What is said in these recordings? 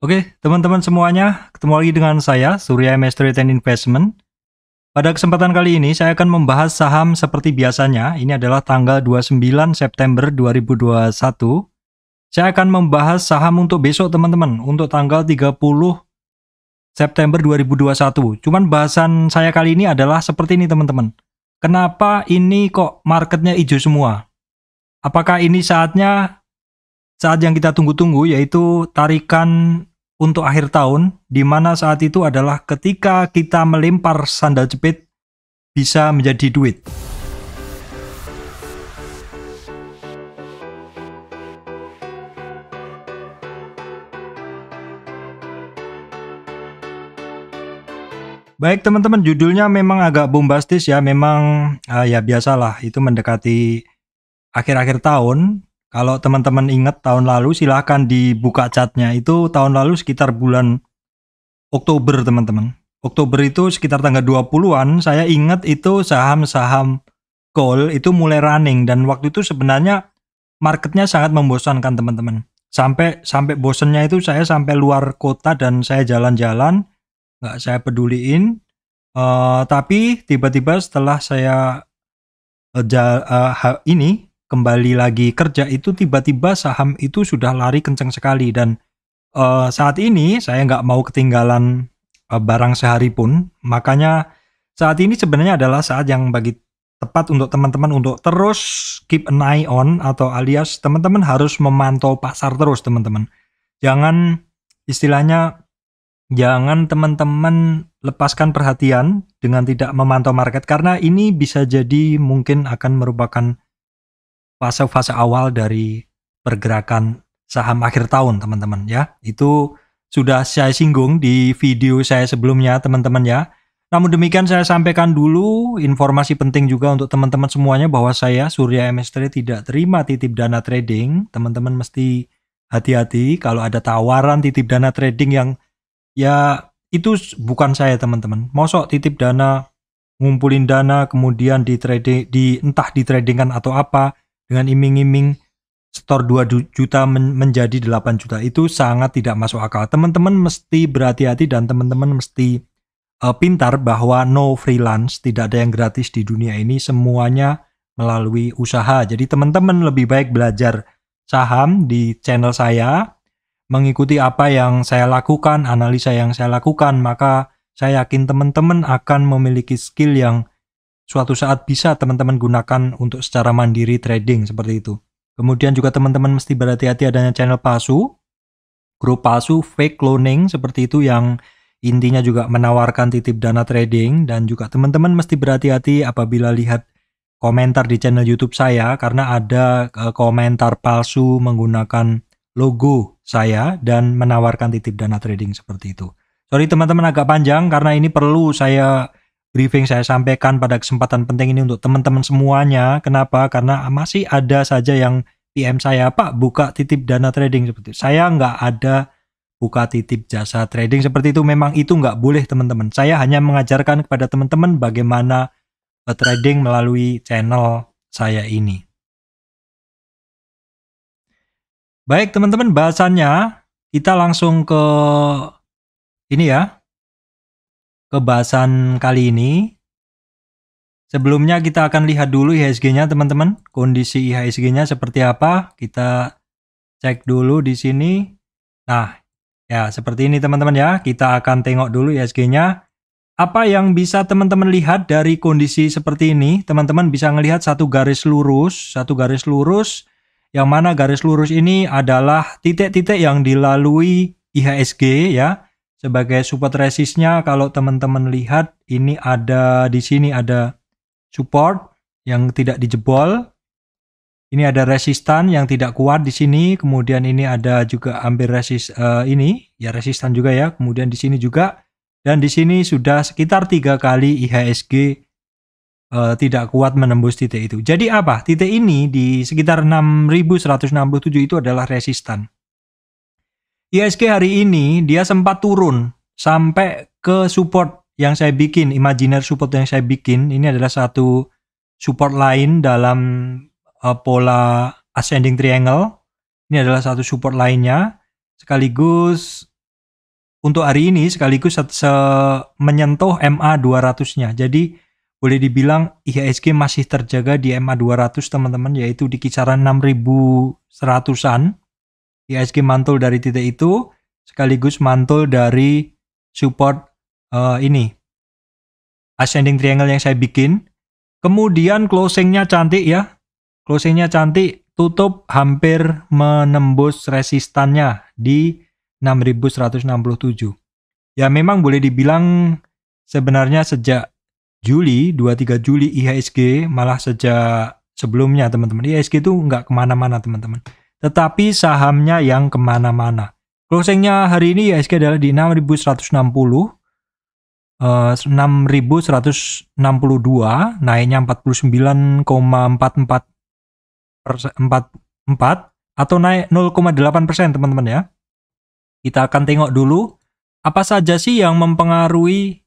Oke, teman-teman semuanya, ketemu lagi dengan saya, Surya MS Trade and Investment. Pada kesempatan kali ini, saya akan membahas saham seperti biasanya. Ini adalah tanggal 29 September 2021. Saya akan membahas saham untuk besok, teman-teman, untuk tanggal 30 September 2021. Cuman bahasan saya kali ini adalah seperti ini, teman-teman. Kenapa ini kok marketnya hijau semua? Apakah ini saat yang kita tunggu-tunggu, yaitu tarikan untuk akhir tahun, di mana saat itu adalah ketika kita melempar sandal jepit bisa menjadi duit. Baik teman-teman, judulnya memang agak bombastis ya, memang ya biasalah, itu mendekati akhir-akhir tahun. Kalau teman-teman ingat tahun lalu, silahkan dibuka catnya. Itu tahun lalu sekitar bulan Oktober, teman-teman. Oktober itu sekitar tanggal 20-an, saya ingat itu saham-saham gold itu mulai running. Dan waktu itu sebenarnya marketnya sangat membosankan, teman-teman. Sampai bosennya itu saya sampai luar kota dan saya jalan-jalan, nggak saya peduliin. Tapi tiba-tiba setelah saya ini kembali lagi kerja, itu tiba-tiba saham itu sudah lari kencang sekali. Dan saat ini saya nggak mau ketinggalan barang sehari pun, makanya saat ini sebenarnya adalah saat yang bagi tepat untuk teman-teman untuk terus keep an eye on, atau alias teman-teman harus memantau pasar terus, teman-teman. Jangan teman-teman lepaskan perhatian dengan tidak memantau market, karena ini bisa jadi mungkin akan merupakan fase-fase awal dari pergerakan saham akhir tahun, teman-teman ya. Itu sudah saya singgung di video saya sebelumnya, teman-teman ya. Namun demikian saya sampaikan dulu informasi penting juga untuk teman-teman semuanya, bahwa saya Surya MS Trade tidak terima titip dana trading. Teman-teman mesti hati-hati kalau ada tawaran titip dana trading yang ya itu bukan saya, teman-teman. Mosok titip dana, ngumpulin dana kemudian entah di tradingkan atau apa, dengan iming-iming store 2 juta menjadi 8 juta, itu sangat tidak masuk akal. Teman-teman mesti berhati-hati dan teman-teman mesti pintar bahwa no freelance, tidak ada yang gratis di dunia ini, semuanya melalui usaha. Jadi teman-teman lebih baik belajar saham di channel saya, mengikuti apa yang saya lakukan, analisa yang saya lakukan, maka saya yakin teman-teman akan memiliki skill yang suatu saat bisa teman-teman gunakan untuk secara mandiri trading seperti itu. Kemudian juga teman-teman mesti berhati-hati adanya channel palsu, grup palsu, fake cloning seperti itu, yang intinya juga menawarkan titip dana trading. Dan juga teman-teman mesti berhati-hati apabila lihat komentar di channel YouTube saya, karena ada komentar palsu menggunakan logo saya dan menawarkan titip dana trading seperti itu. Sorry teman-teman agak panjang, karena ini perlu saya briefing, saya sampaikan pada kesempatan penting ini untuk teman-teman semuanya. Kenapa? Karena masih ada saja yang PM saya, Pak buka titip dana trading seperti itu. Saya nggak ada buka titip jasa trading seperti itu. Memang itu nggak boleh, teman-teman. Saya hanya mengajarkan kepada teman-teman bagaimana trading melalui channel saya ini. Baik teman-teman, bahasannya kita langsung ke ini ya, ke bahasan kali ini. Sebelumnya kita akan lihat dulu IHSG-nya, teman-teman. Kondisi IHSG-nya seperti apa? Kita cek dulu di sini. Nah, ya seperti ini teman-teman ya. Kita akan tengok dulu IHSG-nya. Apa yang bisa teman-teman lihat dari kondisi seperti ini? Teman-teman bisa melihat satu garis lurus, yang mana garis lurus ini adalah titik-titik yang dilalui IHSG ya. Sebagai support resistnya, kalau teman-teman lihat ini ada di sini ada support yang tidak dijebol. Ini ada resistan yang tidak kuat di sini. Kemudian ini ada juga hampir resistan juga ya. Kemudian di sini juga, dan di sini sudah sekitar 3 kali IHSG tidak kuat menembus titik itu. Jadi apa? Titik ini di sekitar 6167 itu adalah resistan. IHSG hari ini dia sempat turun sampai ke support yang saya bikin, imaginary support yang saya bikin. Ini adalah satu support lain dalam pola ascending triangle. Ini adalah satu support lainnya. Sekaligus untuk hari ini sekaligus menyentuh MA 200-nya. Jadi boleh dibilang IHSG masih terjaga di MA 200 teman-teman, yaitu di kisaran 6.100-an. IHSG mantul dari titik itu sekaligus mantul dari support ini ascending triangle yang saya bikin. Kemudian closingnya cantik ya. Closingnya cantik, tutup hampir menembus resistannya di 6.167. Ya memang boleh dibilang sebenarnya sejak Juli, 23 Juli IHSG, malah sejak sebelumnya teman-teman, IHSG itu nggak kemana-mana teman-teman. Tetapi sahamnya yang kemana-mana. Closingnya hari ini IHSG adalah di 6.160, 6.162, naiknya 49,44 atau naik 0,8% teman-teman ya. Kita akan tengok dulu apa saja sih yang mempengaruhi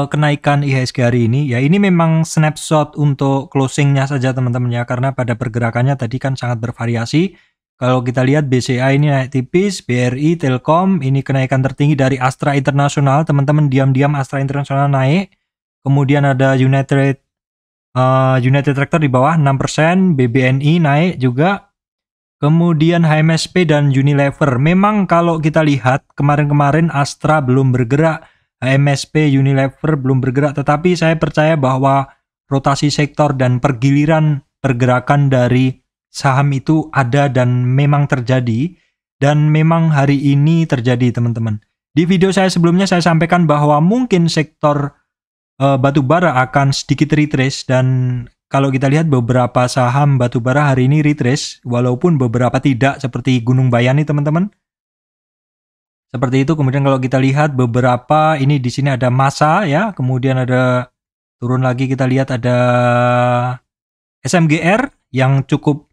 kenaikan IHSG hari ini. Ya ini memang snapshot untuk closingnya saja teman-teman ya, karena pada pergerakannya tadi kan sangat bervariasi. Kalau kita lihat BCA ini naik tipis, BRI, Telkom ini kenaikan tertinggi dari Astra International teman-teman, diam-diam Astra International naik. Kemudian ada United Tractor di bawah 6%, BBNI naik juga. Kemudian HMSP dan Unilever. Memang kalau kita lihat kemarin-kemarin Astra belum bergerak, HMSP, Unilever belum bergerak, tetapi saya percaya bahwa rotasi sektor dan pergiliran pergerakan dari saham itu ada dan memang terjadi, dan memang hari ini terjadi teman-teman. Di video saya sebelumnya saya sampaikan bahwa mungkin sektor batubara akan sedikit retrace, dan kalau kita lihat beberapa saham batubara hari ini retrace, walaupun beberapa tidak, seperti Gunung Bayani teman-teman. Seperti itu. Kemudian kalau kita lihat beberapa ini di sini ada Masa ya, kemudian ada turun lagi, kita lihat ada SMGR yang cukup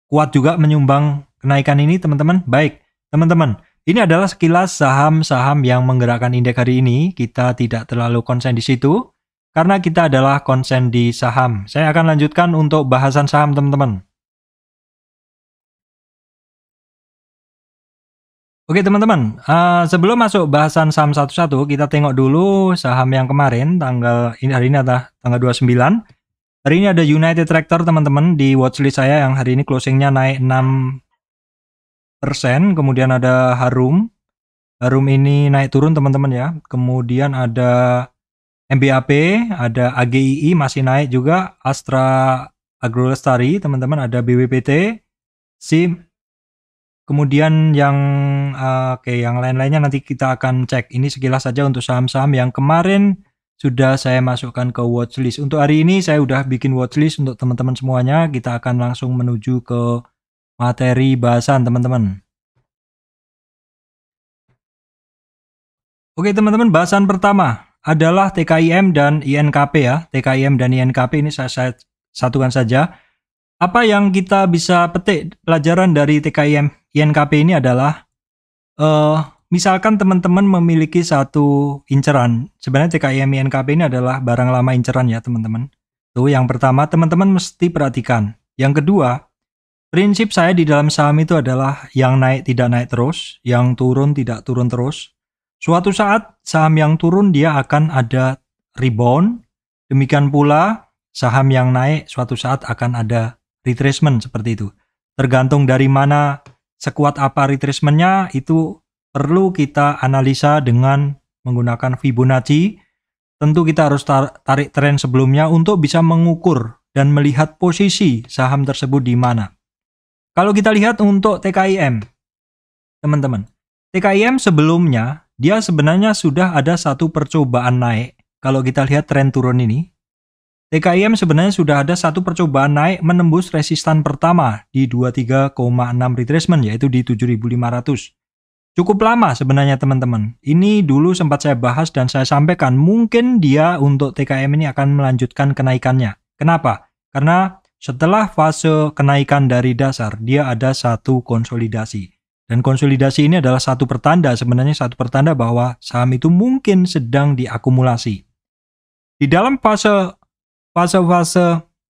kuat juga menyumbang kenaikan ini teman-teman. Baik teman-teman, ini adalah sekilas saham-saham yang menggerakkan indeks hari ini. Kita tidak terlalu konsen di situ karena kita adalah konsen di saham. Saya akan lanjutkan untuk bahasan saham teman-teman. Oke teman-teman, sebelum masuk bahasan saham satu-satu, kita tengok dulu saham yang kemarin, hari ini adalah tanggal 29. Hari ini ada United Tractor teman-teman di watchlist saya yang hari ini closingnya naik 6%. Kemudian ada Harum ini naik turun teman-teman ya. Kemudian ada MBAP, ada AGII masih naik juga, Astra Agrolestari teman-teman, ada BWPT, SIM. Kemudian yang lain-lainnya nanti kita akan cek. Ini sekilas saja untuk saham-saham yang kemarin sudah saya masukkan ke watchlist. Untuk hari ini saya udah bikin watchlist untuk teman-teman semuanya. Kita akan langsung menuju ke materi bahasan teman-teman. Oke teman-teman, bahasan pertama adalah TKIM dan INKP ya. TKIM dan INKP ini saya satukan saja. Apa yang kita bisa petik pelajaran dari TKIM INKP ini adalah misalkan teman-teman memiliki satu inceran. Sebenarnya TKIM INKP ini adalah barang lama inceran ya teman-teman. Tuh yang pertama teman-teman mesti perhatikan. Yang kedua, prinsip saya di dalam saham itu adalah yang naik tidak naik terus, yang turun tidak turun terus. Suatu saat saham yang turun dia akan ada rebound. Demikian pula saham yang naik suatu saat akan ada retracement seperti itu. Tergantung dari mana, sekuat apa retracementnya, itu perlu kita analisa dengan menggunakan Fibonacci. Tentu kita harus tarik tren sebelumnya untuk bisa mengukur dan melihat posisi saham tersebut di mana. Kalau kita lihat untuk TKIM, teman-teman, TKIM sebelumnya dia sebenarnya sudah ada satu percobaan naik. Kalau kita lihat tren turun ini, TKIM sebenarnya sudah ada satu percobaan naik menembus resistan pertama di 23,6 retracement, yaitu di 7.500. Cukup lama sebenarnya teman-teman. Ini dulu sempat saya bahas dan saya sampaikan mungkin dia untuk TKIM ini akan melanjutkan kenaikannya. Kenapa? Karena setelah fase kenaikan dari dasar, dia ada satu konsolidasi. Dan konsolidasi ini adalah satu pertanda bahwa saham itu mungkin sedang diakumulasi. Di dalam fase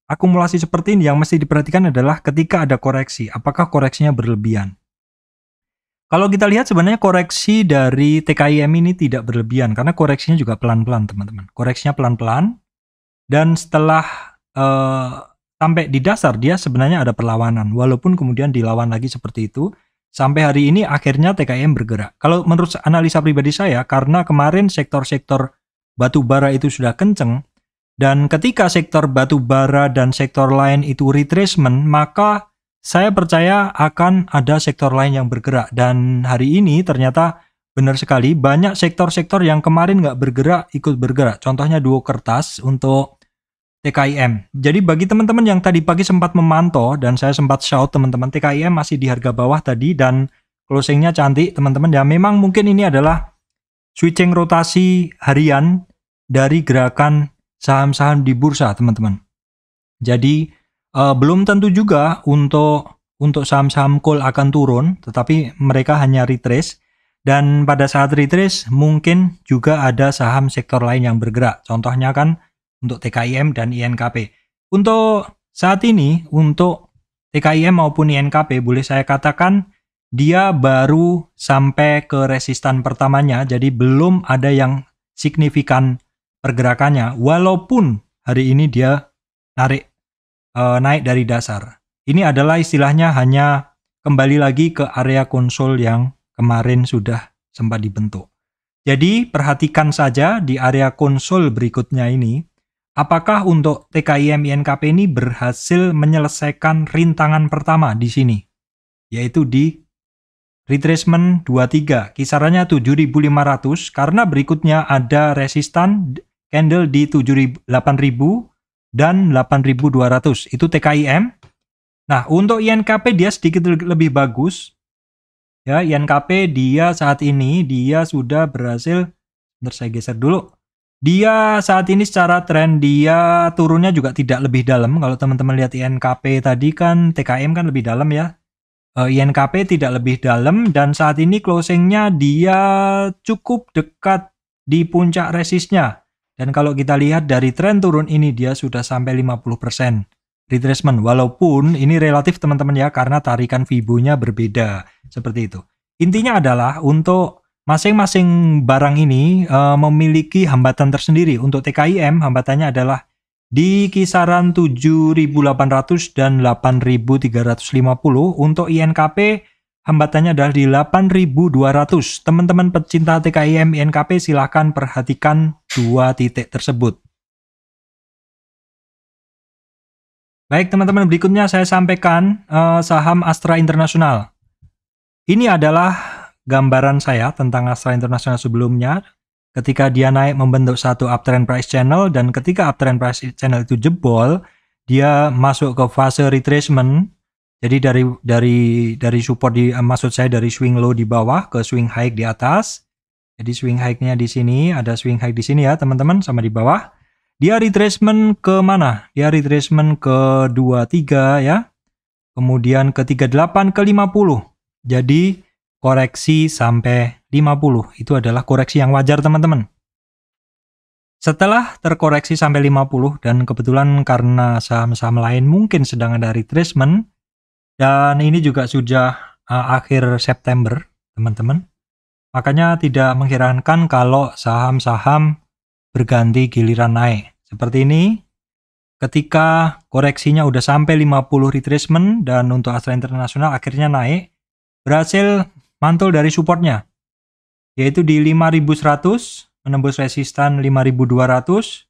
akumulasi seperti ini yang mesti diperhatikan adalah ketika ada koreksi, apakah koreksinya berlebihan. Kalau kita lihat sebenarnya koreksi dari TKIM ini tidak berlebihan karena koreksinya juga pelan-pelan teman-teman. Koreksinya pelan-pelan dan setelah sampai di dasar dia sebenarnya ada perlawanan walaupun kemudian dilawan lagi seperti itu. Sampai hari ini akhirnya TKIM bergerak. Kalau menurut analisa pribadi saya, karena kemarin sektor-sektor batu bara itu sudah kenceng, dan ketika sektor batu bara dan sektor lain itu retracement, maka saya percaya akan ada sektor lain yang bergerak. Dan hari ini ternyata benar sekali, banyak sektor-sektor yang kemarin nggak bergerak, ikut bergerak. Contohnya Duo Kertas untuk TKIM. Jadi bagi teman-teman yang tadi pagi sempat memantau dan saya sempat shout teman-teman, TKIM masih di harga bawah tadi dan closingnya cantik teman-teman. Ya memang mungkin ini adalah switching rotasi harian dari gerakan saham-saham di bursa teman-teman. Jadi belum tentu juga untuk saham-saham coal akan turun, tetapi mereka hanya retrace. Dan pada saat retrace mungkin juga ada saham sektor lain yang bergerak. Contohnya kan untuk TKIM dan INKP. Untuk saat ini, untuk TKIM maupun INKP, boleh saya katakan dia baru sampai ke resistan pertamanya, jadi belum ada yang signifikan pergerakannya, walaupun hari ini dia naik dari dasar. Ini adalah istilahnya hanya kembali lagi ke area konsol yang kemarin sudah sempat dibentuk. Jadi perhatikan saja di area konsol berikutnya ini, apakah untuk TKIM INKP ini berhasil menyelesaikan rintangan pertama di sini, yaitu di retracement 23, kisarannya 7.500, karena berikutnya ada resistan candle di 8.000 dan 8.200, itu TKIM. Nah, untuk INKP dia sedikit lebih bagus. Ya, INKP dia saat ini dia sudah berhasil, bentar saya geser dulu. Dia saat ini secara tren dia turunnya juga tidak lebih dalam. Kalau teman-teman lihat INKP tadi kan TKIM kan lebih dalam ya. INKP tidak lebih dalam dan saat ini closingnya dia cukup dekat di puncak resistnya. Dan kalau kita lihat dari tren turun ini dia sudah sampai 50% retracement. Walaupun ini relatif teman-teman ya karena tarikan Fibo-nya berbeda seperti itu. Intinya adalah untuk masing-masing barang ini memiliki hambatan tersendiri. Untuk TKIM, hambatannya adalah di kisaran 7.800 dan 8.350. Untuk INKP, hambatannya adalah di 8.200. Teman-teman pecinta TKIM, INKP silahkan perhatikan dua titik tersebut. Baik teman-teman, berikutnya saya sampaikan saham Astra International. Ini adalah gambaran saya tentang Astra International sebelumnya, ketika dia naik membentuk satu uptrend price channel dan ketika uptrend price channel itu jebol, dia masuk ke fase retracement. Jadi dari support maksud saya dari swing low di bawah ke swing high di atas. Jadi swing high-nya di sini, ada swing high di sini ya teman-teman sama di bawah. Dia retracement ke mana? Dia retracement ke 23 ya. Kemudian ke 38 ke 50. Jadi koreksi sampai 50. Itu adalah koreksi yang wajar teman-teman. Setelah terkoreksi sampai 50 dan kebetulan karena saham-saham lain mungkin sedang ada retracement dan ini juga sudah akhir September teman-teman. Makanya tidak mengherankan kalau saham-saham berganti giliran naik. Seperti ini ketika koreksinya udah sampai 50 retracement dan untuk Astra International akhirnya naik, berhasil mantul dari supportnya, yaitu di 5.100, menembus resistan 5.200,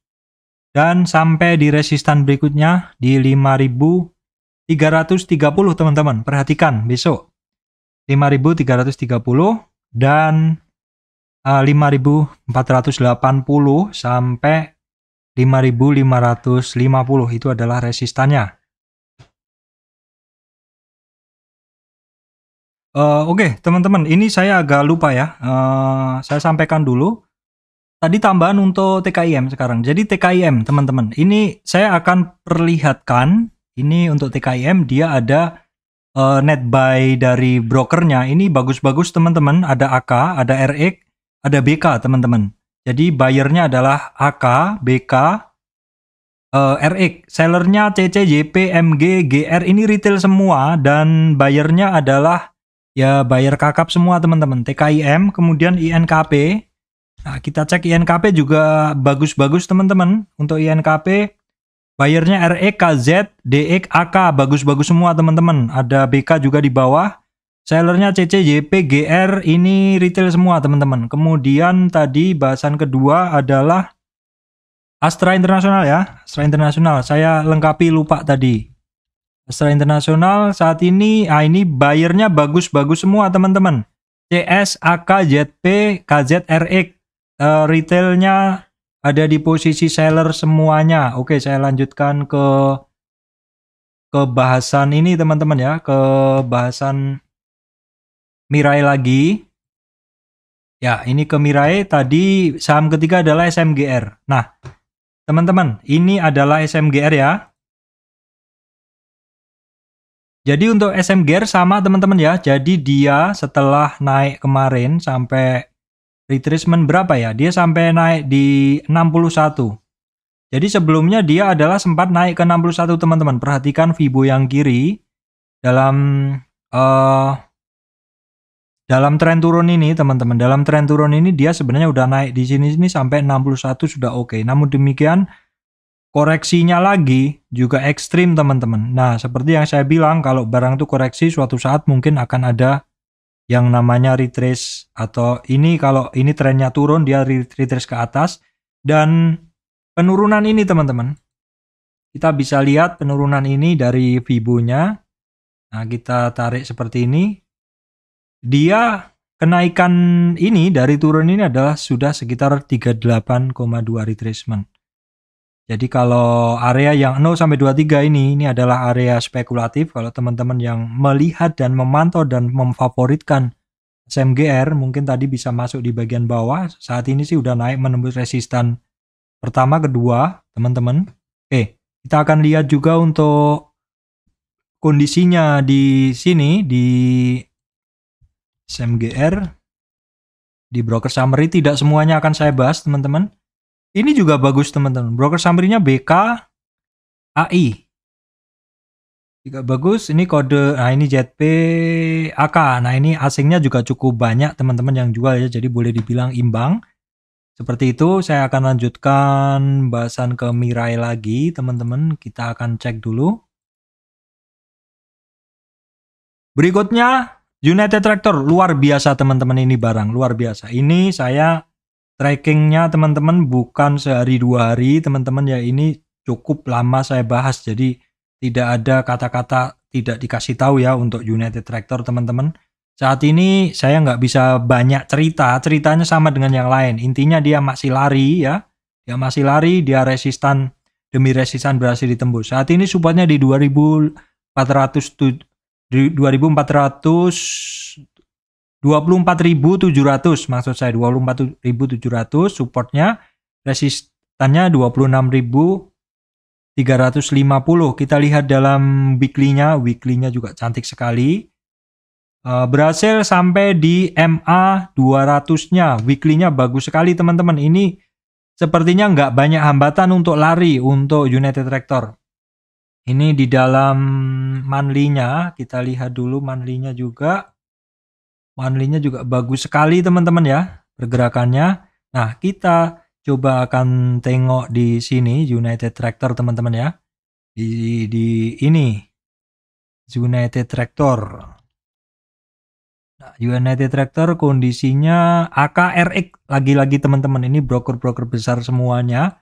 dan sampai di resistan berikutnya di 5.330 teman-teman. Perhatikan besok 5.330 dan 5.480 sampai 5.550 itu adalah resistannya. Oke, teman-teman, ini saya agak lupa ya. Saya sampaikan dulu. Tadi tambahan untuk TKIM sekarang. Jadi TKIM, teman-teman, ini saya akan perlihatkan. Ini untuk TKIM, dia ada net buy dari brokernya. Ini bagus-bagus, teman-teman. Ada AK, ada RX, ada BK, teman-teman. Jadi buyernya adalah AK, BK, RX. Sellernya CC, JP, MG, GR. Ini retail semua. Dan buyernya adalah ya buyer kakap semua teman-teman, TKIM, kemudian INKP. Nah, kita cek INKP juga bagus-bagus teman-teman. Untuk INKP, buyernya RE, KZ, DX, AK, bagus-bagus semua teman-teman. Ada BK juga di bawah. Sellernya CC, JP, GR, ini retail semua teman-teman. Kemudian tadi bahasan kedua adalah Astra Internasional ya. Astra Internasional, saya lengkapi lupa tadi. Astra Internasional saat ini, ini buyernya bagus-bagus semua teman-teman. CS, AK, ZP, KZ, RX. Retailnya ada di posisi seller semuanya. Oke, saya lanjutkan ke bahasan ini teman-teman ya. Ke bahasan Mirai lagi. Ya, ini ke Mirai. Tadi saham ketiga adalah SMGR. Nah, teman-teman, ini adalah SMGR ya. Jadi untuk SMGR sama teman-teman ya. Jadi dia setelah naik kemarin sampai retracement berapa ya? Dia sampai naik di 61. Jadi sebelumnya dia adalah sempat naik ke 61 teman-teman. Perhatikan Fibo yang kiri dalam tren turun ini teman-teman. Dalam tren turun ini dia sebenarnya udah naik di sini sampai 61 sudah oke. Namun demikian koreksinya lagi juga ekstrim teman-teman. Nah, seperti yang saya bilang, kalau barang itu koreksi suatu saat mungkin akan ada yang namanya retrace, atau ini kalau ini trennya turun dia retrace ke atas. Dan penurunan ini teman-teman, kita bisa lihat penurunan ini dari Fibo-nya. Nah, kita tarik seperti ini. Dia kenaikan ini dari turun ini adalah sudah sekitar 38,2 retracement. Jadi kalau area yang 0 sampai 23 ini adalah area spekulatif. Kalau teman-teman yang melihat dan memantau dan memfavoritkan SMGR, mungkin tadi bisa masuk di bagian bawah. Saat ini sih udah naik menembus resistan pertama, kedua, teman-teman. Oke, kita akan lihat juga untuk kondisinya di sini di SMGR di broker summary. Tidak semuanya akan saya bahas, teman-teman. Ini juga bagus teman-teman. Broker summary-nya BK AI. Juga bagus. Ini kode, nah ini ZP AK. Nah ini asingnya juga cukup banyak teman-teman yang jual ya. Jadi boleh dibilang imbang. Seperti itu. Saya akan lanjutkan bahasan ke Mirai lagi teman-teman. Kita akan cek dulu. Berikutnya United Tractor. Luar biasa teman-teman, ini barang. Luar biasa. Ini saya trackingnya teman-teman bukan sehari 2 hari teman-teman ya, ini cukup lama saya bahas, jadi tidak ada kata-kata tidak dikasih tahu ya untuk United Tractor teman-teman. Saat ini saya nggak bisa banyak ceritanya sama dengan yang lain. Intinya dia masih lari ya, dia masih lari, dia resistan demi resistan berhasil ditembus. Saat ini supportnya di 24.700 maksud saya 24.700 supportnya, resistannya 26.350. Kita lihat dalam weekly-nya juga cantik sekali. Berhasil sampai di MA 200-nya, weekly-nya bagus sekali teman-teman. Ini sepertinya nggak banyak hambatan untuk lari untuk United Tractor. Ini di dalam monthly-nya, kita lihat dulu monthly-nya juga. Monthly-nya juga bagus sekali teman-teman ya pergerakannya. Nah, kita coba akan tengok di sini United Tractor teman-teman ya. Di ini United Tractor. Nah, United Tractor kondisinya AKRX lagi-lagi teman-teman, ini broker-broker besar semuanya.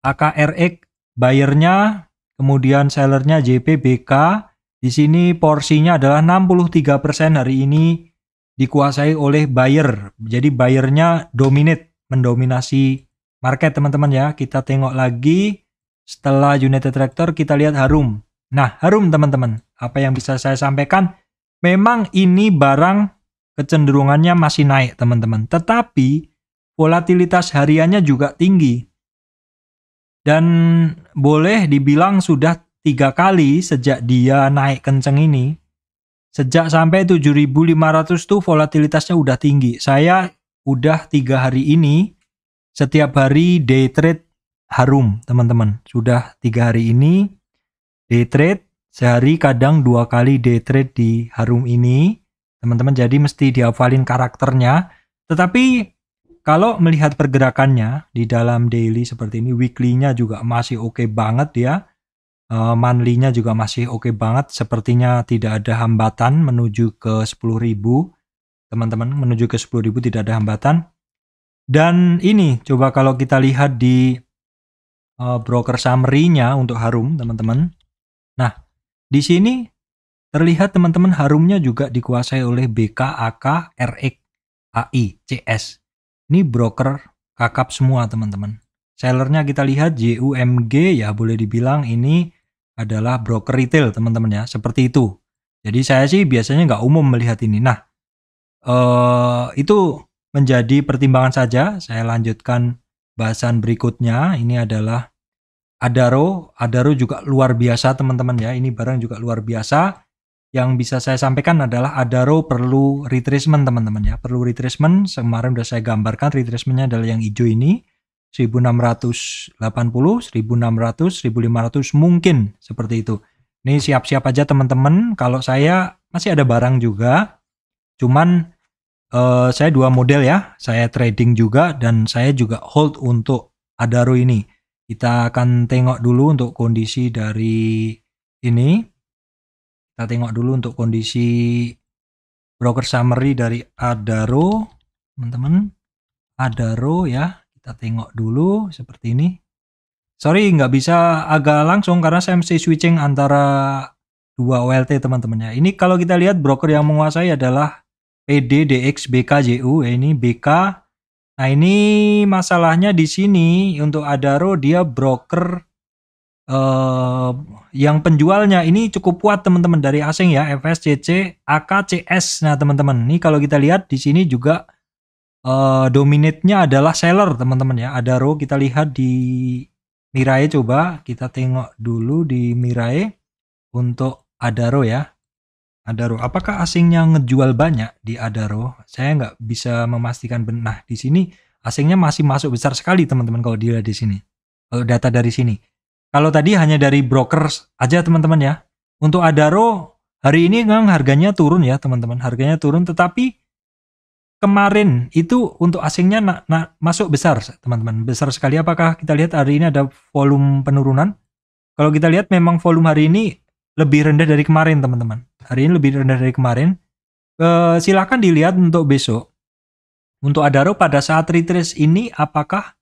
AKRX buyernya, kemudian sellernya JPBK. Di sini porsinya adalah 63% hari ini dikuasai oleh buyer. Jadi buyernya mendominasi market teman-teman ya. Kita tengok lagi setelah United Tractor, kita lihat Harum. Nah, Harum teman-teman, apa yang bisa saya sampaikan? Memang ini barang kecenderungannya masih naik teman-teman. Tetapi volatilitas hariannya juga tinggi. Dan boleh dibilang sudah 3 kali sejak dia naik kenceng ini. Sejak sampai 7.500 tuh volatilitasnya udah tinggi. Saya udah 3 hari ini setiap hari day trade Harum teman-teman. Sudah 3 hari ini day trade, sehari kadang 2 kali day trade di Harum ini. teman-teman. Jadi mesti dihafalin karakternya. Tetapi kalau melihat pergerakannya di dalam daily seperti ini, weekly-nya juga masih oke banget ya. Monthly-nya juga masih oke banget. Sepertinya tidak ada hambatan menuju ke 10.000. Teman-teman, menuju ke 10.000 tidak ada hambatan. Dan ini coba kalau kita lihat di broker summary-nya untuk Harum, teman-teman. Nah, di sini terlihat teman-teman Harumnya juga dikuasai oleh BK, AK, RX, AI, CS. Ini broker kakap semua, teman-teman. Sellernya kita lihat JUMG, ya boleh dibilang ini adalah broker retail, teman-teman ya. Seperti itu. Jadi saya sih biasanya nggak umum melihat ini. Nah, itu menjadi pertimbangan saja. Saya lanjutkan bahasan berikutnya. Ini adalah Adaro. Adaro juga luar biasa, teman-teman ya. Ini barang juga luar biasa. Yang bisa saya sampaikan adalah Adaro perlu retracement, teman-teman ya. Perlu retracement. Kemarin sudah saya gambarkan retracementnya adalah yang hijau ini. 1680, 1600, 1500 mungkin seperti itu. Ini siap-siap aja teman-teman. Kalau saya masih ada barang juga. Cuman saya dua model ya. Saya trading juga dan saya juga hold untuk Adaro ini. Kita akan tengok dulu untuk kondisi dari ini. Kita tengok dulu untuk kondisi broker summary dari Adaro, teman-teman. Adaro ya, kita tengok dulu seperti ini. Sorry, nggak bisa agak langsung karena saya mesti switching antara dua OLT, teman-teman ya. Ini kalau kita lihat broker yang menguasai adalah PD, DX, BK, JU. Ini BK. Nah, ini masalahnya di sini untuk Adaro dia broker yang penjualnya ini cukup kuat, teman-teman, dari asing ya, FSCC, AKCS. Nah, teman-teman, ini kalau kita lihat di sini juga dominate-nya adalah seller, teman-teman ya. Adaro kita lihat di Mirai, coba kita tengok dulu di Mirai untuk Adaro ya. Adaro, apakah asingnya ngejual banyak di Adaro? Saya nggak bisa memastikan benar. Nah, di sini asingnya masih masuk besar sekali, teman-teman, kalau dilihat di sini. Kalau data dari sini. Kalau tadi hanya dari brokers aja, teman-teman ya. Untuk Adaro hari ini memang harganya turun ya, teman-teman. Harganya turun, tetapi kemarin itu untuk asingnya masuk besar, teman-teman. Besar sekali. Apakah kita lihat hari ini ada volume penurunan? Kalau kita lihat memang volume hari ini lebih rendah dari kemarin, teman-teman. Hari ini lebih rendah dari kemarin. Silakan dilihat untuk besok. Untuk Adaro pada saat retrace ini apakah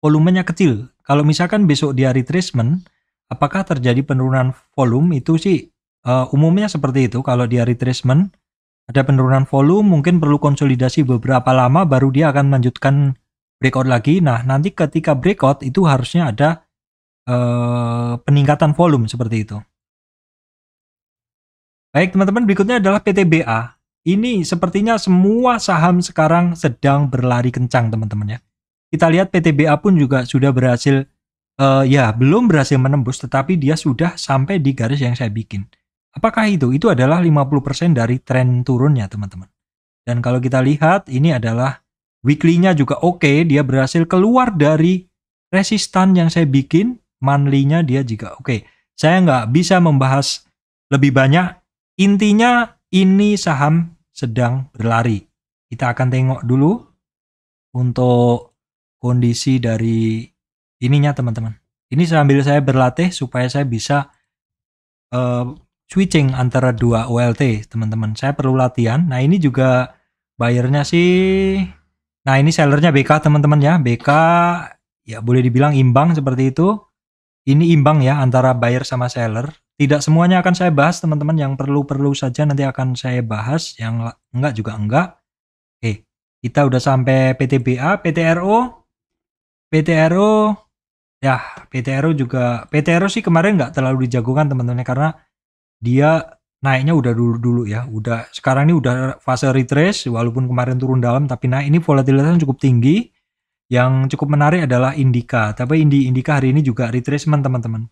volumenya kecil? Kalau misalkan besok dia retracement, apakah terjadi penurunan volume? Itu sih umumnya seperti itu. Kalau dia retracement, ada penurunan volume, mungkin perlu konsolidasi beberapa lama, baru dia akan melanjutkan breakout lagi. Nah, nanti ketika breakout itu harusnya ada peningkatan volume seperti itu. Baik, teman-teman, berikutnya adalah PTBA. Ini sepertinya semua saham sekarang sedang berlari kencang, teman-teman ya. Kita lihat PTBA pun juga sudah berhasil, belum berhasil menembus, tetapi dia sudah sampai di garis yang saya bikin. Apakah itu? Itu adalah 50% dari tren turunnya, teman-teman. Dan kalau kita lihat, ini adalah weekly-nya juga oke. Dia berhasil keluar dari resistan yang saya bikin. Monthly-nya dia juga oke. Saya nggak bisa membahas lebih banyak. Intinya, ini saham sedang berlari. Kita akan tengok dulu untuk kondisi dari ininya, teman-teman. Ini sambil saya berlatih supaya saya bisa switching antara dua OLT, teman-teman. Saya perlu latihan. Nah, ini juga bayarnya sih. Nah, ini sellernya BK, teman-teman ya. BK ya boleh dibilang imbang seperti itu. Ini imbang ya antara buyer sama seller. Tidak semuanya akan saya bahas, teman-teman. Yang perlu-perlu saja nanti akan saya bahas. Yang enggak juga enggak. Oke, kita udah sampai PTBA, PTRO. Ya, PTRO juga. PTRO sih kemarin nggak terlalu dijagokan, teman-teman, karena dia naiknya udah dulu ya. Sekarang ini udah fase retrace, walaupun kemarin turun dalam, tapi naik. Ini volatilitasnya cukup tinggi. Yang cukup menarik adalah Indika. Tapi Indika hari ini juga retracement, teman-teman.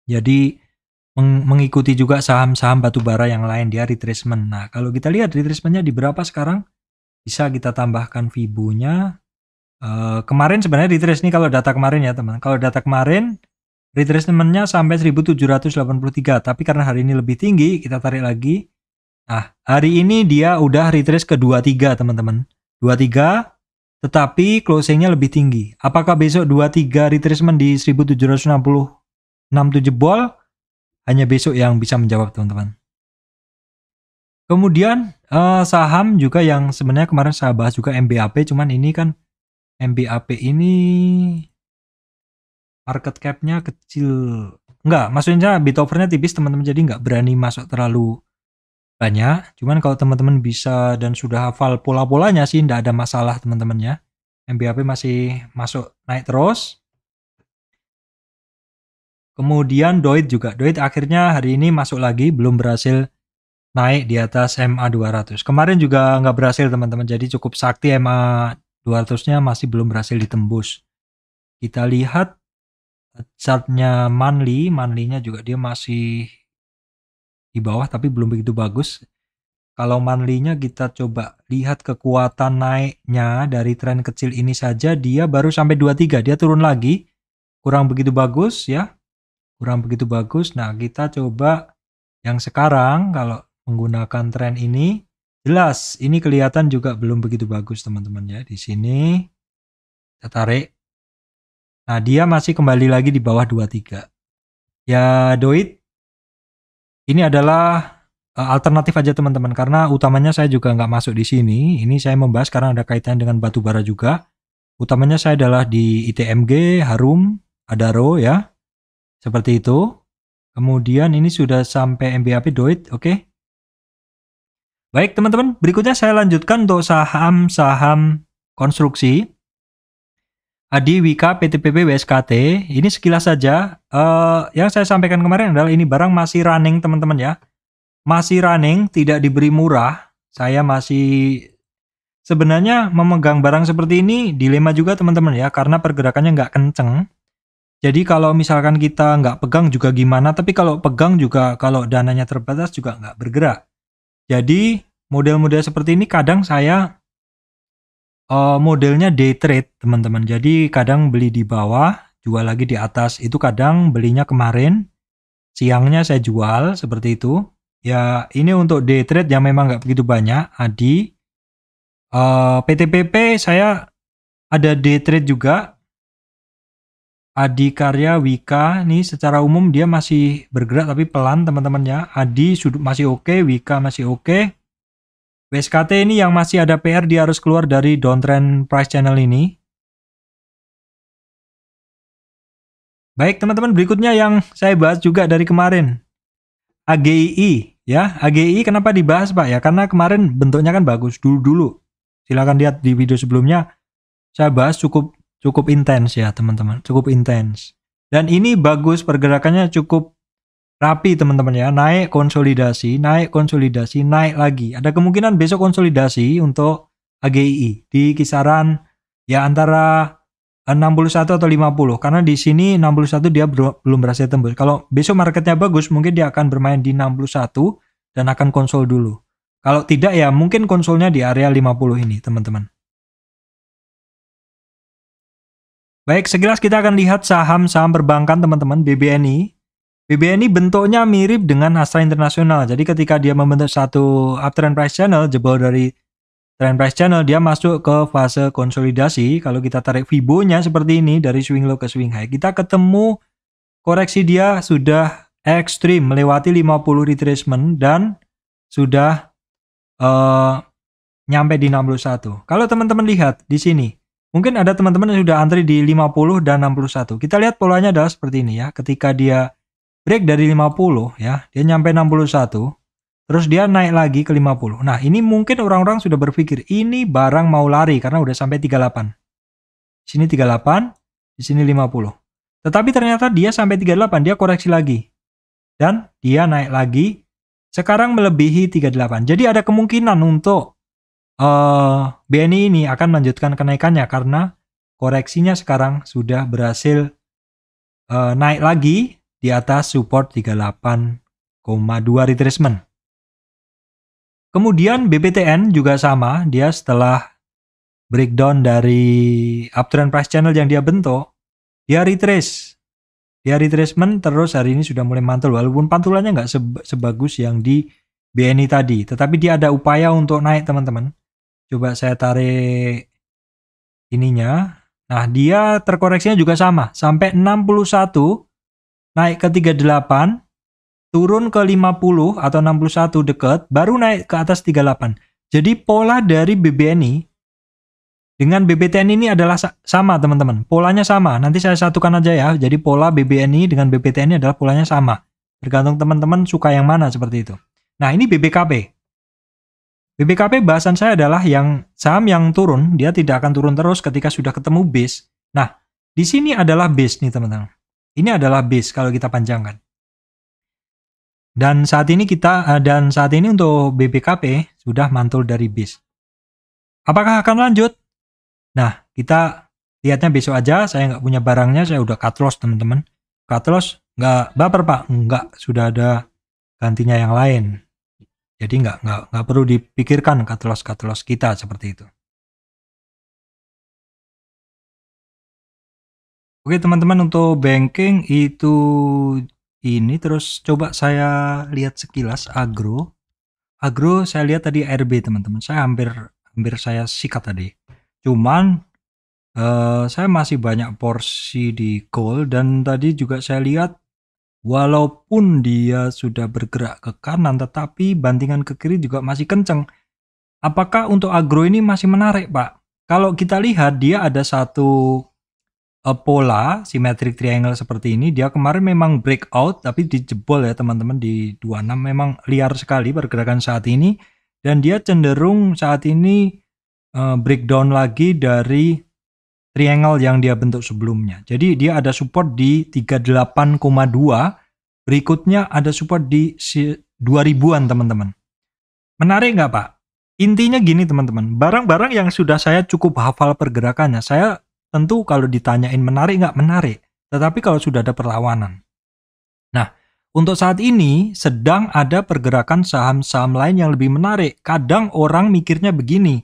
Jadi mengikuti juga saham-saham batubara yang lain, dia retracement. Nah, kalau kita lihat retracementnya di berapa sekarang, bisa kita tambahkan Fibo-nya. Kemarin sebenarnya retrace nih kalau data kemarin ya, teman. Kalau data kemarin retracementnya sampai 1783, tapi karena hari ini lebih tinggi, kita tarik lagi. Nah, hari ini dia udah retrace ke 23 teman-teman. 23, tetapi closingnya lebih tinggi. Apakah besok 23 retracement di 1766 jebol? Hanya besok yang bisa menjawab teman-teman. Kemudian saham juga yang sebenarnya kemarin saya bahas juga MBAP, cuman ini kan MBAP ini market cap-nya kecil. Enggak, maksudnya bid offer-nya tipis teman-teman, jadi nggak berani masuk terlalu banyak. Cuman kalau teman-teman bisa dan sudah hafal pola-polanya sih nggak ada masalah teman-teman ya. MBAP masih masuk naik terus. Kemudian Doit juga. Doit akhirnya hari ini masuk lagi, belum berhasil naik di atas MA 200. Kemarin juga nggak berhasil teman-teman, jadi cukup sakti MA 200-nya masih belum berhasil ditembus. Kita lihat chartnya monthly-nya juga dia masih di bawah tapi belum begitu bagus. Kalau monthly-nya kita coba lihat kekuatan naiknya dari tren kecil ini saja, dia baru sampai 23, dia turun lagi. Kurang begitu bagus ya. Kurang begitu bagus. Nah, kita coba yang sekarang kalau menggunakan tren ini, jelas ini kelihatan juga belum begitu bagus teman-teman ya. Di sini kita tarik. Nah, dia masih kembali lagi di bawah 23. Ya, Doit ini adalah alternatif aja teman-teman, karena utamanya saya juga nggak masuk di sini. Ini saya membahas karena ada kaitan dengan batu bara juga. Utamanya saya adalah di ITMG, Harum, Adaro ya. Seperti itu. Kemudian ini sudah sampai MBAP Doit, oke. Baik teman-teman, berikutnya saya lanjutkan untuk saham-saham konstruksi. Adi, Wika, PTPP, WSKT. Ini sekilas saja. Yang saya sampaikan kemarin adalah ini barang masih running teman-teman ya. Masih running, tidak diberi murah. Saya masih sebenarnya memegang barang seperti ini dilema juga teman-teman ya, karena pergerakannya nggak kenceng. Jadi kalau misalkan kita nggak pegang juga gimana, tapi kalau pegang juga kalau dananya terbatas juga nggak bergerak. Jadi model-model seperti ini kadang saya modelnya day trade teman-teman. Jadi kadang beli di bawah, jual lagi di atas. Itu kadang belinya kemarin, siangnya saya jual seperti itu. Ya ini untuk day trade yang memang nggak begitu banyak. Adi, PTPP saya ada day trade juga. Adi Karya, Wika, nih secara umum dia masih bergerak tapi pelan teman-teman ya. Adi masih oke, Wika masih oke. WSKT ini yang masih ada PR, dia harus keluar dari downtrend price channel ini. Baik teman-teman, berikutnya yang saya bahas juga dari kemarin. AGII ya. AGII kenapa dibahas Pak ya? Karena kemarin bentuknya kan bagus dulu. Silahkan lihat di video sebelumnya. Saya bahas cukup intens ya teman-teman. Cukup intens. Dan ini bagus, pergerakannya cukup rapi teman-teman ya, naik konsolidasi, naik lagi. Ada kemungkinan besok konsolidasi untuk AGII di kisaran ya antara 61 atau 50. Karena di sini 61 dia belum berhasil tembus. Kalau besok marketnya bagus, mungkin dia akan bermain di 61 dan akan konsol dulu. Kalau tidak ya mungkin konsolnya di area 50 ini teman-teman. Baik, sekilas kita akan lihat saham-saham perbankan teman-teman. BBNI. BBNI bentuknya mirip dengan Astra Internasional. Jadi ketika dia membentuk satu uptrend price channel, jebol dari trend price channel, dia masuk ke fase konsolidasi. Kalau kita tarik Fibo-nya seperti ini, dari swing low ke swing high, kita ketemu koreksi dia sudah ekstrim, melewati 50 retracement dan sudah nyampe di 61. Kalau teman-teman lihat di sini, mungkin ada teman-teman yang sudah antri di 50 dan 61. Kita lihat polanya adalah seperti ini ya. Ketika dia break dari 50 ya, dia nyampe 61, terus dia naik lagi ke 50. Nah, ini mungkin orang-orang sudah berpikir, ini barang mau lari karena udah sampai 38. Di sini 38, di sini 50. Tetapi ternyata dia sampai 38, dia koreksi lagi. Dan dia naik lagi, sekarang melebihi 38. Jadi ada kemungkinan untuk BNI ini akan melanjutkan kenaikannya karena koreksinya sekarang sudah berhasil naik lagi di atas support 38,2 retracement. Kemudian BPTN juga sama, dia setelah breakdown dari uptrend price channel yang dia bentuk, dia retrace. Dia retracement terus hari ini sudah mulai mantul, walaupun pantulannya nggak sebagus yang di BNI tadi. Tetapi dia ada upaya untuk naik teman-teman. Coba saya tarik ininya. Nah, dia terkoreksinya juga sama. Sampai 61, naik ke 38, turun ke 50 atau 61 dekat, baru naik ke atas 38. Jadi pola dari BBNI dengan BBTN ini adalah sama teman-teman. Polanya sama. Nanti saya satukan aja ya. Jadi pola BBNI dengan BBTN ini adalah polanya sama. Tergantung teman-teman suka yang mana seperti itu. Nah, ini BBKP. BBKP bahasan saya adalah yang saham yang turun, dia tidak akan turun terus ketika sudah ketemu base. Nah, di sini adalah base nih teman-teman. Ini adalah base kalau kita panjangkan. Dan saat ini untuk BBKP sudah mantul dari base. Apakah akan lanjut? Nah, kita lihatnya besok aja. Saya nggak punya barangnya, saya udah cut loss teman-teman. Cut loss nggak baper Pak, nggak, sudah ada gantinya yang lain. Jadi nggak perlu dipikirkan cut loss kita seperti itu. Oke teman-teman, untuk banking itu ini. Terus coba saya lihat sekilas agro saya lihat tadi RB teman-teman, saya hampir saya sikat tadi. Cuman saya masih banyak porsi di gold, dan tadi juga saya lihat walaupun dia sudah bergerak ke kanan, tetapi bantingan ke kiri juga masih kenceng. Apakah untuk agro ini masih menarik Pak? Kalau kita lihat dia ada satu pola symmetric triangle seperti ini. Dia kemarin memang breakout tapi dijebol ya teman-teman di 26. Memang liar sekali pergerakan saat ini, dan dia cenderung saat ini breakdown lagi dari triangle yang dia bentuk sebelumnya. Jadi dia ada support di 38,2, berikutnya ada support di 2000-an teman-teman. Menarik nggak Pak? Intinya gini teman-teman, barang-barang yang sudah saya cukup hafal pergerakannya, saya tentu kalau ditanyain menarik nggak, menarik. Tetapi kalau sudah ada perlawanan. Nah, untuk saat ini sedang ada pergerakan saham-saham lain yang lebih menarik. Kadang orang mikirnya begini,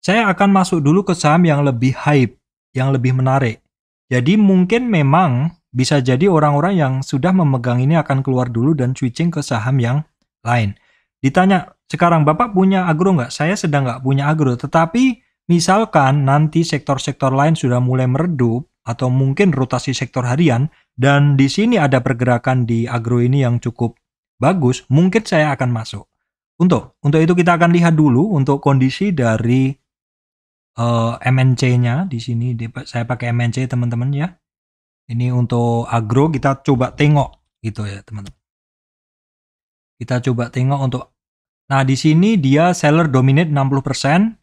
saya akan masuk dulu ke saham yang lebih hype, yang lebih menarik. Jadi mungkin memang bisa jadi orang-orang yang sudah memegang ini akan keluar dulu dan switching ke saham yang lain. Ditanya, sekarang Bapak punya agro nggak? Saya sedang nggak punya agro, tetapi misalkan nanti sektor-sektor lain sudah mulai meredup atau mungkin rotasi sektor harian, dan di sini ada pergerakan di agro ini yang cukup bagus, mungkin saya akan masuk. Untuk itu kita akan lihat dulu untuk kondisi dari MNC-nya di sini. Saya pakai MNC teman-teman ya. Ini untuk agro kita coba tengok gitu ya teman-teman. Kita coba tengok untuk. Nah, di sini dia seller dominate 60%.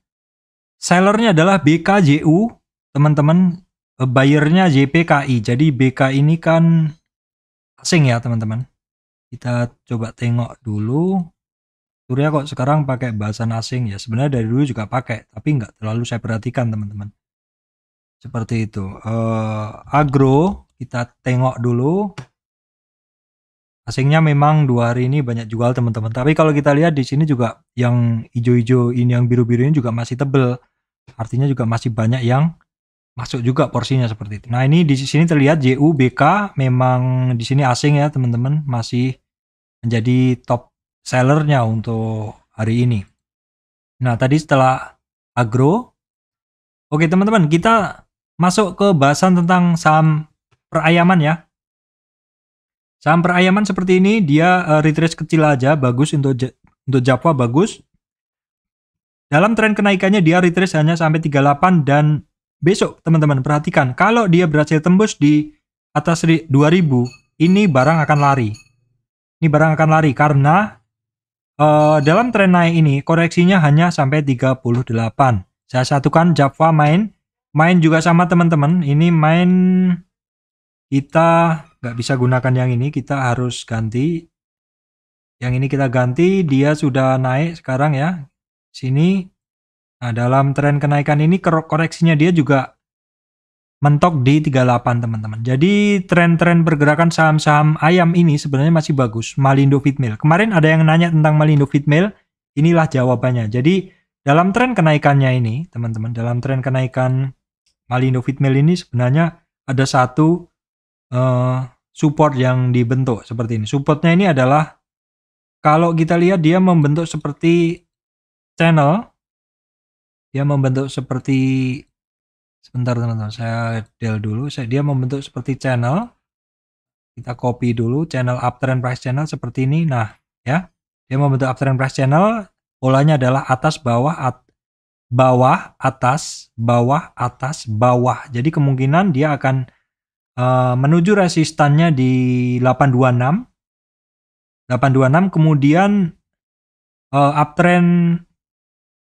Sellernya adalah BKJU, teman-teman. Buyernya JPKI. Jadi BK ini kan asing ya, teman-teman. Kita coba tengok dulu. Surya kok sekarang pakai bahasan asing ya. Sebenarnya dari dulu juga pakai, tapi nggak terlalu saya perhatikan, teman-teman. Seperti itu. Agro, kita tengok dulu. Asingnya memang 2 hari ini banyak jual, teman-teman. Tapi kalau kita lihat di sini juga yang hijau-hijau ini, yang biru-biru ini juga masih tebel. Artinya juga masih banyak yang masuk juga porsinya seperti itu. Nah, ini di sini terlihat JUBK memang di sini asing ya, teman-teman, masih menjadi top sellernya untuk hari ini. Nah, tadi setelah agro. Oke, teman-teman, kita masuk ke bahasan tentang saham perayaman ya. Saham perayaman seperti ini, dia retrace kecil aja, bagus untuk Java, bagus. Dalam tren kenaikannya dia retrace hanya sampai 38, dan besok teman-teman perhatikan, kalau dia berhasil tembus di atas 2000, ini barang akan lari. Ini barang akan lari karena dalam tren naik ini koreksinya hanya sampai 38. Saya satukan Java main juga sama teman-teman. Ini main kita nggak bisa gunakan yang ini, kita harus ganti. Yang ini kita ganti, dia sudah naik sekarang ya. Sini. Nah, dalam tren kenaikan ini koreksinya dia juga mentok di 38 teman-teman. Jadi tren-tren pergerakan saham-saham ayam ini sebenarnya masih bagus. Malindo Feedmill. Kemarin ada yang nanya tentang Malindo Feedmill. Inilah jawabannya. Jadi dalam tren kenaikannya ini teman-teman, dalam tren kenaikan Malindo Feedmill ini sebenarnya ada satu support yang dibentuk seperti ini. Supportnya ini adalah Kalau kita lihat dia membentuk seperti channel, dia membentuk seperti, sebentar teman-teman, saya del dulu, dia membentuk seperti channel. Kita copy dulu channel uptrend price channel seperti ini. Nah, ya. Dia membentuk uptrend price channel, polanya adalah atas bawah bawah atas bawah atas bawah. Jadi kemungkinan dia akan menuju resistannya di 826. Kemudian uptrend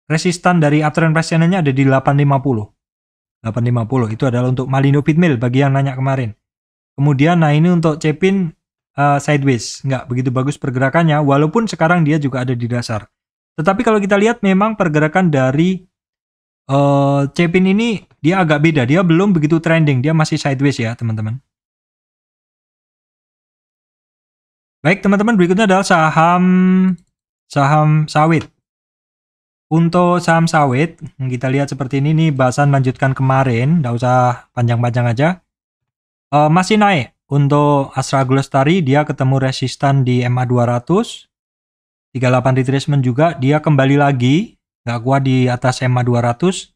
resistan dari uptrend price channelnya ada di 850. 850 itu adalah untuk Malino Fitmill bagi yang nanya kemarin. Kemudian, nah ini untuk Cepin sideways, nggak begitu bagus pergerakannya, walaupun sekarang dia juga ada di dasar. Tetapi kalau kita lihat memang pergerakan dari Cepin ini dia agak beda, dia belum begitu trending, dia masih sideways ya teman-teman. Baik teman-teman, berikutnya adalah saham sawit. Untuk saham sawit, kita lihat seperti ini nih, bahasan lanjutkan kemarin, nggak usah panjang-panjang aja. Masih naik. Untuk Astra Agroindustrial dia ketemu resistan di MA 200. 38 retracement juga, dia kembali lagi, nggak kuat di atas MA 200.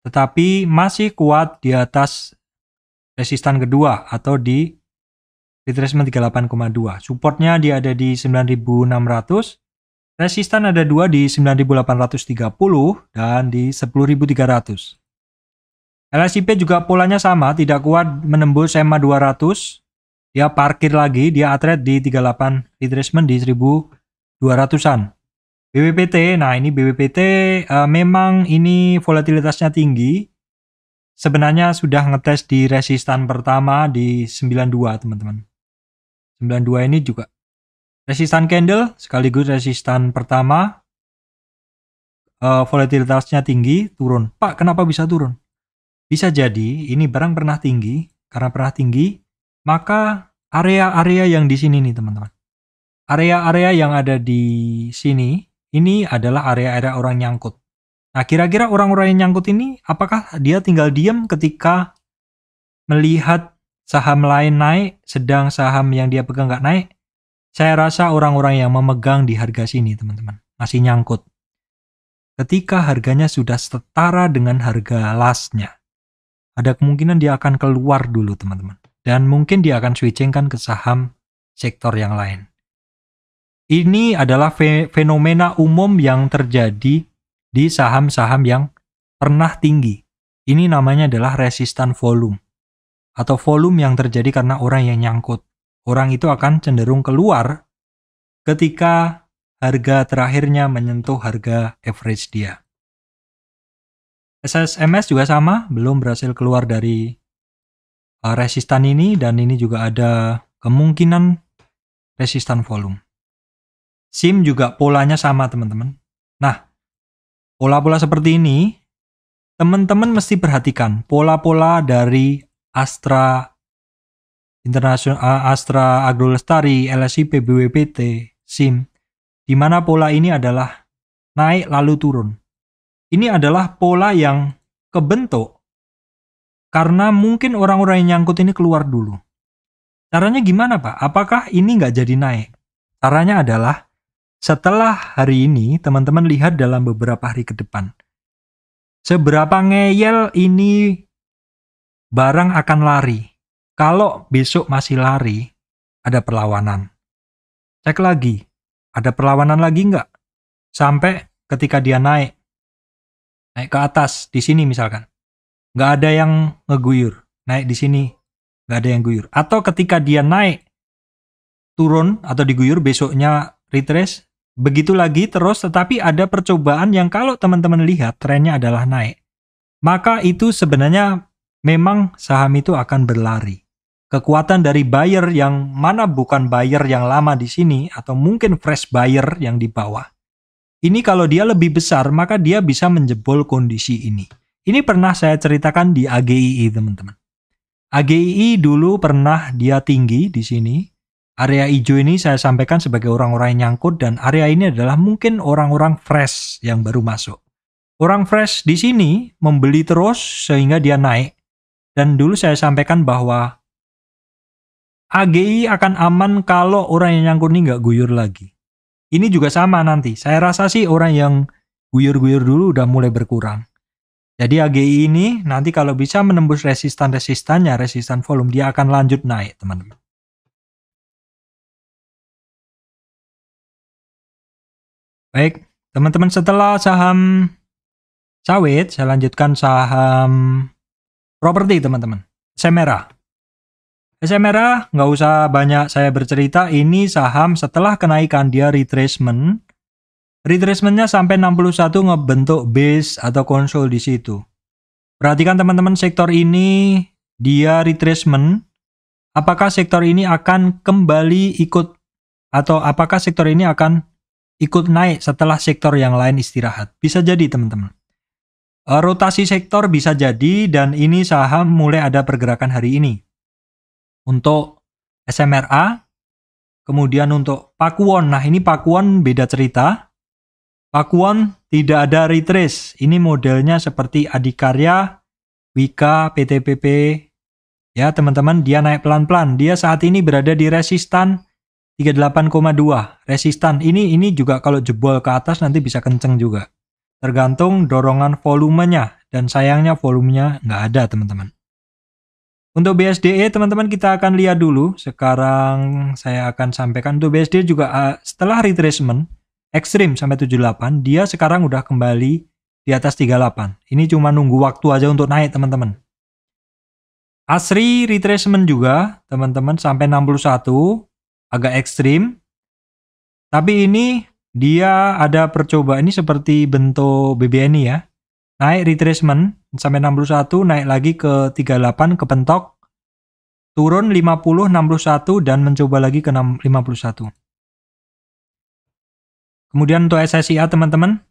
Tetapi masih kuat di atas resistan kedua atau di retracement 38,2. Supportnya dia ada di 9.600. Resistan ada dua di 9.830 dan di 10.300. LSIP juga polanya sama, tidak kuat menembus MA 200. Dia parkir lagi, dia atret di 38 retracement di 1.200-an. BWPT, nah ini BWPT memang ini volatilitasnya tinggi. Sebenarnya sudah ngetes di resistan pertama di 92 teman-teman. 92 ini juga resistan candle sekaligus resistan pertama. Volatilitasnya tinggi, turun. Pak, kenapa bisa turun? Bisa jadi ini barang pernah tinggi, karena pernah tinggi, maka area-area yang di sini nih teman-teman. Area-area yang ada di sini, ini adalah area-area orang nyangkut. Nah, kira-kira orang-orang yang nyangkut ini, apakah dia tinggal diam ketika melihat saham lain naik, sedang saham yang dia pegang nggak naik? Saya rasa orang-orang yang memegang di harga sini, teman-teman, masih nyangkut. Ketika harganya sudah setara dengan harga lastnya, ada kemungkinan dia akan keluar dulu teman-teman. Dan mungkin dia akan switchingkan ke saham sektor yang lain. Ini adalah fenomena umum yang terjadi di saham-saham yang pernah tinggi. Ini namanya adalah resistan volume. Atau volume yang terjadi karena orang yang nyangkut. Orang itu akan cenderung keluar ketika harga terakhirnya menyentuh harga average dia. SSMS juga sama, belum berhasil keluar dari resistan ini, dan ini juga ada kemungkinan resistan volume. SIM juga polanya sama teman-teman. Nah, pola-pola seperti ini, teman-teman mesti perhatikan pola-pola dari Astra International, Astra Agroindustrial, LSIP, BWPT, SIM, di mana pola ini adalah naik lalu turun. Ini adalah pola yang kebentuk karena mungkin orang-orang yang nyangkut ini keluar dulu. Caranya gimana Pak? Apakah ini nggak jadi naik? Caranya adalah setelah hari ini teman-teman lihat dalam beberapa hari ke depan. Seberapa ngeyel ini barang akan lari. Kalau besok masih lari, ada perlawanan. Cek lagi, ada perlawanan lagi nggak? Sampai ketika dia naik ke atas, di sini misalkan. Nggak ada yang ngeguyur. Naik di sini, nggak ada yang guyur. Atau ketika dia naik, turun atau diguyur, besoknya retrace, begitu lagi terus, tetapi ada percobaan yang kalau teman-teman lihat, trennya adalah naik. Maka itu sebenarnya memang saham itu akan berlari. Kekuatan dari buyer yang mana bukan buyer yang lama di sini, atau mungkin fresh buyer yang di bawah. Ini kalau dia lebih besar, maka dia bisa menjebol kondisi ini. Ini pernah saya ceritakan di AGII, teman-teman. AGII dulu pernah dia tinggi di sini. Area hijau ini saya sampaikan sebagai orang-orang yang nyangkut, dan area ini adalah mungkin orang-orang fresh yang baru masuk. Orang fresh di sini membeli terus sehingga dia naik. Dan dulu saya sampaikan bahwa AGII akan aman kalau orang yang nyangkut ini nggak guyur lagi. Ini juga sama nanti. Saya rasa sih orang yang guyur-guyur dulu udah mulai berkurang. Jadi AGI ini nanti kalau bisa menembus resistan-resistannya, resistan volume, dia akan lanjut naik, teman-teman. Baik, teman-teman, setelah saham sawit, saya lanjutkan saham properti, teman-teman. Semera. Semera, nggak usah banyak saya bercerita, ini saham setelah kenaikan dia retracement. Retracementnya sampai 61 ngebentuk base atau konsol di situ. Perhatikan teman-teman, sektor ini dia retracement. Apakah sektor ini akan kembali ikut atau apakah sektor ini akan ikut naik setelah sektor yang lain istirahat? Bisa jadi teman-teman. Rotasi sektor bisa jadi dan ini saham mulai ada pergerakan hari ini. Untuk SMRA, kemudian untuk Pakuwon. Nah ini Pakuwon beda cerita. Pakuwon tidak ada retrace. Ini modelnya seperti Adikarya, Wika, PTPP. Ya teman-teman, dia naik pelan-pelan. Dia saat ini berada di resistan 38,2. Resistan ini juga kalau jebol ke atas nanti bisa kenceng juga. Tergantung dorongan volumenya. Dan sayangnya volumenya nggak ada teman-teman. Untuk BSDE teman-teman kita akan lihat dulu. Sekarang saya akan sampaikan untuk BSDE juga setelah retracement ekstrim sampai 78, dia sekarang udah kembali di atas 38. Ini cuma nunggu waktu aja untuk naik, teman-teman. ASRI retracement juga, teman-teman, sampai 61, agak ekstrim. Tapi ini dia ada percobaan, ini seperti bentuk BBNI ya. Naik retracement sampai 61, naik lagi ke 38, kepentok. Turun 50, 61, dan mencoba lagi ke 51. Kemudian untuk SSIA teman-teman,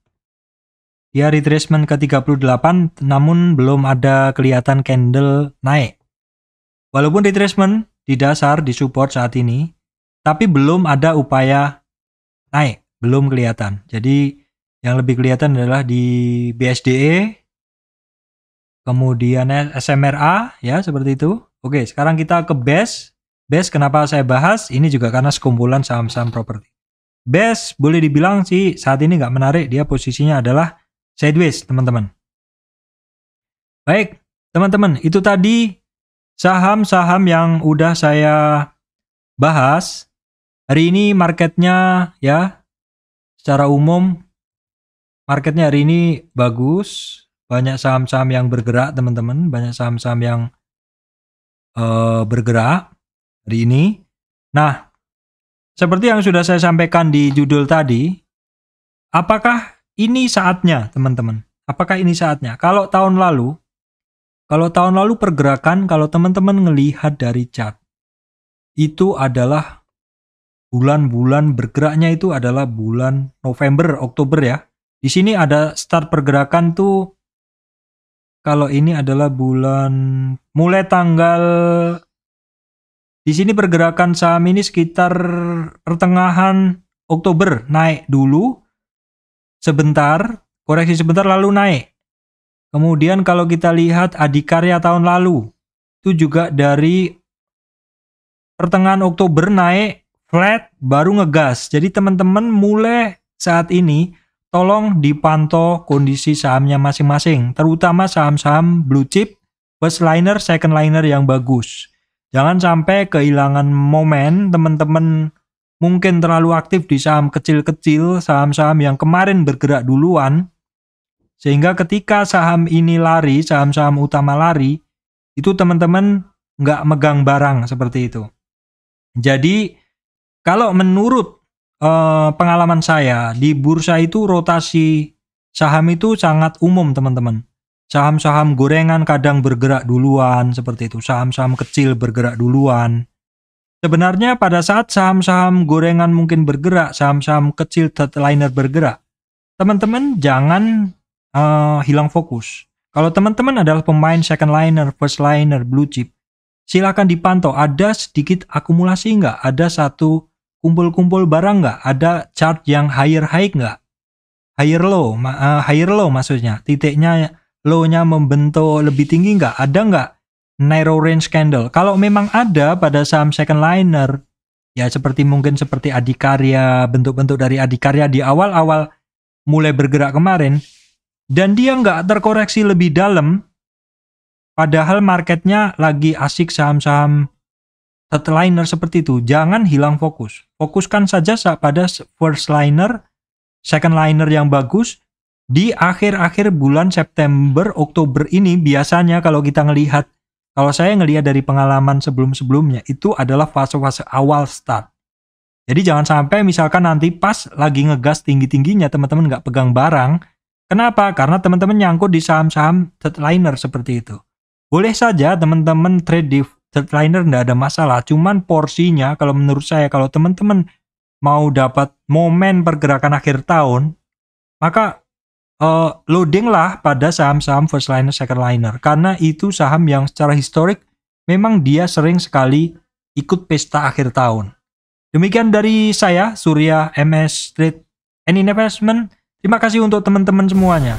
dia retracement ke 38 namun belum ada kelihatan candle naik. Walaupun retracement di dasar di support saat ini, tapi belum ada upaya naik, belum kelihatan. Jadi yang lebih kelihatan adalah di BSDE, kemudian SMRA ya seperti itu. Oke, sekarang kita ke BES. BES kenapa saya bahas? Ini juga karena sekumpulan saham-saham properti. BES boleh dibilang sih saat ini nggak menarik, dia posisinya adalah sideways teman-teman. Baik teman-teman, itu tadi saham-saham yang udah saya bahas. Hari ini marketnya ya secara umum marketnya hari ini bagus, banyak saham-saham yang bergerak teman-teman, banyak saham-saham yang bergerak hari ini. Nah, seperti yang sudah saya sampaikan di judul tadi, apakah ini saatnya, teman-teman? Apakah ini saatnya? Kalau tahun lalu pergerakan, kalau teman-teman ngelihat dari chart, itu adalah bulan-bulan bergeraknya itu adalah bulan November, Oktober ya. Di sini ada start pergerakan tuh, kalau ini adalah bulan, mulai tanggal di sini pergerakan saham ini sekitar pertengahan Oktober naik dulu sebentar, koreksi sebentar lalu naik. Kemudian kalau kita lihat Adikarya tahun lalu, itu juga dari pertengahan Oktober naik flat baru ngegas. Jadi teman-teman mulai saat ini tolong dipantau kondisi sahamnya masing-masing, terutama saham-saham blue chip, first liner, second liner yang bagus. Jangan sampai kehilangan momen, teman-teman mungkin terlalu aktif di saham kecil-kecil, saham-saham yang kemarin bergerak duluan, sehingga ketika saham ini lari, saham-saham utama lari, itu teman-teman nggak megang barang seperti itu. Jadi, kalau menurut pengalaman saya, di bursa itu rotasi saham itu sangat umum teman-teman. Saham-saham gorengan kadang bergerak duluan, seperti itu. Saham-saham kecil bergerak duluan. Sebenarnya pada saat saham-saham gorengan mungkin bergerak, saham-saham kecil third liner bergerak, teman-teman jangan hilang fokus. Kalau teman-teman adalah pemain second liner, first liner, blue chip, silakan dipantau. Ada sedikit akumulasi nggak? Ada satu kumpul-kumpul barang nggak? Ada chart yang higher high nggak? Higher low maksudnya. Titiknya low-nya membentuk lebih tinggi nggak? Ada nggak narrow range candle? Kalau memang ada pada saham second liner Ya seperti mungkin seperti Adikarya, bentuk-bentuk dari Adikarya di awal-awal mulai bergerak kemarin, dan dia nggak terkoreksi lebih dalam, padahal marketnya lagi asik saham-saham third liner seperti itu. Jangan hilang fokus. Fokuskan saja pada first liner, second liner yang bagus. Di akhir-akhir bulan September, Oktober ini biasanya kalau kita ngelihat, kalau saya ngelihat dari pengalaman sebelum-sebelumnya, itu adalah fase-fase awal start. Jadi jangan sampai misalkan nanti pas lagi ngegas tinggi-tingginya teman-teman nggak pegang barang. Kenapa? Karena teman-teman nyangkut di saham-saham third liner seperti itu. Boleh saja teman-teman trade di third liner nggak ada masalah. Cuman porsinya kalau menurut saya, kalau teman-teman mau dapat momen pergerakan akhir tahun, maka loading lah pada saham-saham first liner, second liner, karena itu saham yang secara historik memang dia sering sekali ikut pesta akhir tahun. Demikian dari saya, Surya MS Trade and Investment. Terima kasih untuk teman-teman semuanya.